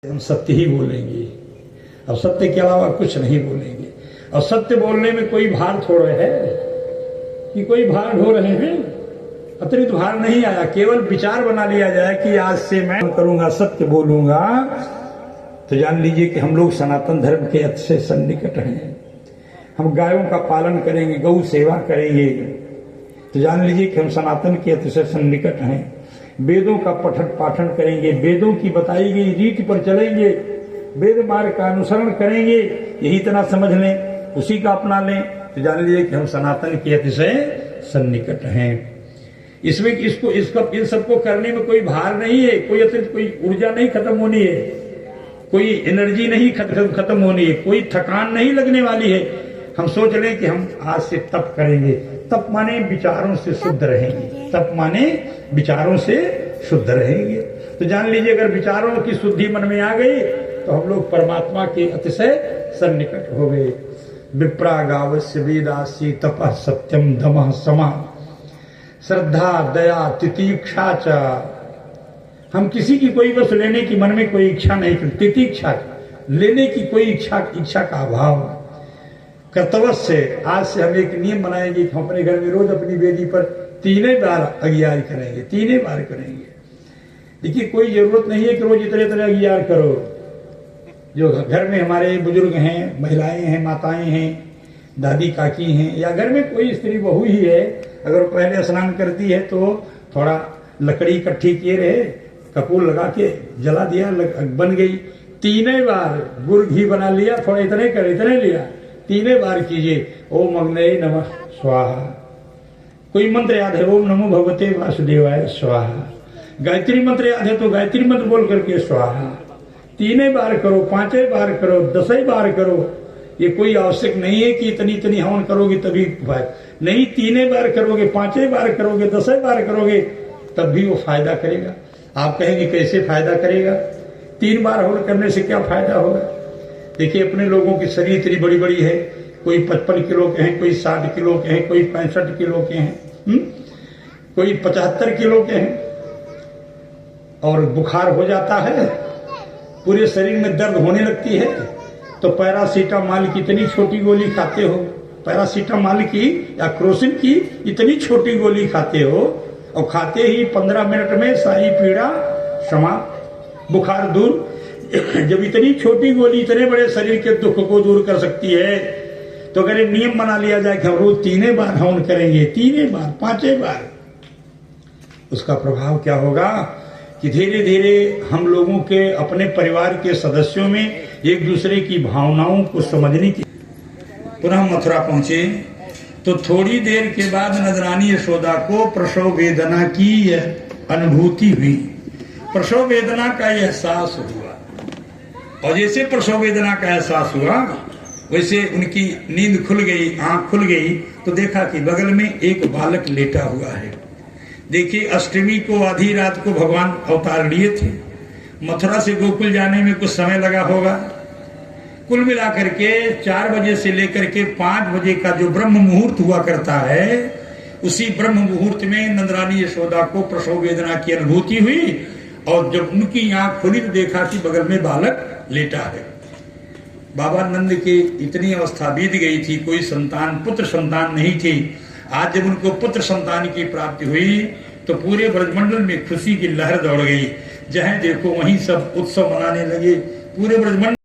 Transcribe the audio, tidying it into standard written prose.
हम सत्य ही बोलेंगे। अब सत्य के अलावा कुछ नहीं बोलेंगे। और सत्य बोलने में कोई भार थोड़े है कि कोई भार ढो रहे हैं। अतिरिक्त भार नहीं आया, केवल विचार बना लिया जाए कि आज से मैं करूंगा, सत्य बोलूंगा, तो जान लीजिए कि हम लोग सनातन धर्म के अच्छे सन्निकट हैं। हम गायों का पालन करेंगे, गौ सेवा करेंगे, तो जान लीजिए कि हम सनातन के अतिशय सन्निकट हैं। वेदों का पठन पाठन करेंगे, वेदों की बताई गई रीति पर चलेंगे, वेद मार्ग का अनुसरण करेंगे, यही इतना समझ लें, उसी का अपना लें, तो जान लीजिए कि हम सनातन के अतिशय सन्निकट हैं। इसमें इन सबको करने में कोई भार नहीं है, कोई अतिरिक्त कोई ऊर्जा नहीं खत्म होनी है, कोई एनर्जी नहीं खत्म होनी है, कोई थकान नहीं लगने वाली है। हम सोच लें कि हम आज से तप करेंगे। तप माने विचारों से शुद्ध रहेंगे, तप माने विचारों से शुद्ध रहेंगे। तो जान लीजिए अगर विचारों की शुद्धि मन में आ गई तो हम लोग परमात्मा के अतिशय सन्निकट हो गए। विप्रागावस्य वेदासी तपः सत्यम दमः समा श्रद्धा दया तितीक्षा च। हम किसी की कोई वस्तु लेने की मन में कोई इच्छा नहीं करते, तितीक्षा लेने की कोई इच्छा का अभाव। कर्तव्य से आज से हम एक नियम बनाएंगे कि हम अपने घर में रोज अपनी वेदी पर 3 बार अगियार करेंगे, 3 बार करेंगे। देखिए कोई जरूरत नहीं है कि रोज इतने अगियार करो। जो घर में हमारे बुजुर्ग हैं, महिलाएं हैं, माताएं हैं, दादी काकी हैं, या घर में कोई स्त्री बहू ही है, अगर पहले स्नान करती है तो थोड़ा लकड़ी इकट्ठी किए रहे, कपूर लगा के जला दिया, बन गई। 3 बार गुड़ घी बना लिया, थोड़ा इतने लिया, 3 बार कीजिए। ओम अग्नये नमः स्वाहा। कोई मंत्र याद है? ओम नमो भगवते वासुदेवाय स्वाहा। गायत्री मंत्र याद है तो गायत्री मंत्र बोल करके स्वाहा। 3 बार करो, 5 बार करो, 10 बार करो। ये कोई आवश्यक नहीं है कि इतनी हवन करोगे तभी नहीं। 3 बार करोगे, 5 बार करोगे, 10 बार करोगे, तब भी वो फायदा करेगा। आप कहेंगे कैसे फायदा करेगा? 3 बार हवन करने से क्या फायदा होगा? देखिए अपने लोगों की शरीर इतनी बड़ी बड़ी है, कोई 55 किलो के हैं, कोई 60 किलो के हैं, कोई 65 किलो के हैं, कोई 75 किलो के हैं, और बुखार हो जाता है, पूरे शरीर में दर्द होने लगती है, तो पैरासीटामॉल की इतनी छोटी गोली खाते हो, पैरासीटामॉल की या क्रोसिन की इतनी छोटी गोली खाते हो, और खाते ही 15 मिनट में सारी पीड़ा समाप्त, बुखार दूर। जब इतनी छोटी गोली इतने बड़े शरीर के दुख को दूर कर सकती है, तो अगर एक नियम बना लिया जाए कि हम रोज 3 बार हवन करेंगे, 3 बार, 5 बार, उसका प्रभाव क्या होगा कि धीरे धीरे हम लोगों के अपने परिवार के सदस्यों में एक दूसरे की भावनाओं को समझने की। पुनः मथुरा पहुंचे तो थोड़ी देर के बाद नजरानी यशोदा को प्रसव वेदना की अनुभूति हुई, प्रसव वेदना का एहसास हुआ। और जैसे प्रसव वेदना का एहसास हुआ वैसे उनकी नींद खुल गई, आंख खुल गई, तो देखा कि बगल में एक बालक लेटा हुआ है। देखिए अष्टमी को आधी रात को भगवान अवतार लिए थे। मथुरा से गोकुल जाने में कुछ समय लगा होगा। कुल मिलाकर के 4 बजे से लेकर के 5 बजे का जो ब्रह्म मुहूर्त हुआ करता है, उसी ब्रह्म मुहूर्त में नंदरानी यशोदा को प्रसव वेदना की अनुभूति हुई। और जब उनकी आंख खुली तो देखा कि बगल में बालक लेटा है। बाबा नंद के इतनी अवस्था बीत गई थी, कोई संतान, पुत्र संतान नहीं थी। आज जब उनको पुत्र संतान की प्राप्ति हुई तो पूरे ब्रजमंडल में खुशी की लहर दौड़ गई। जहां देखो वहीं सब उत्सव मनाने लगे, पूरे ब्रजमंडल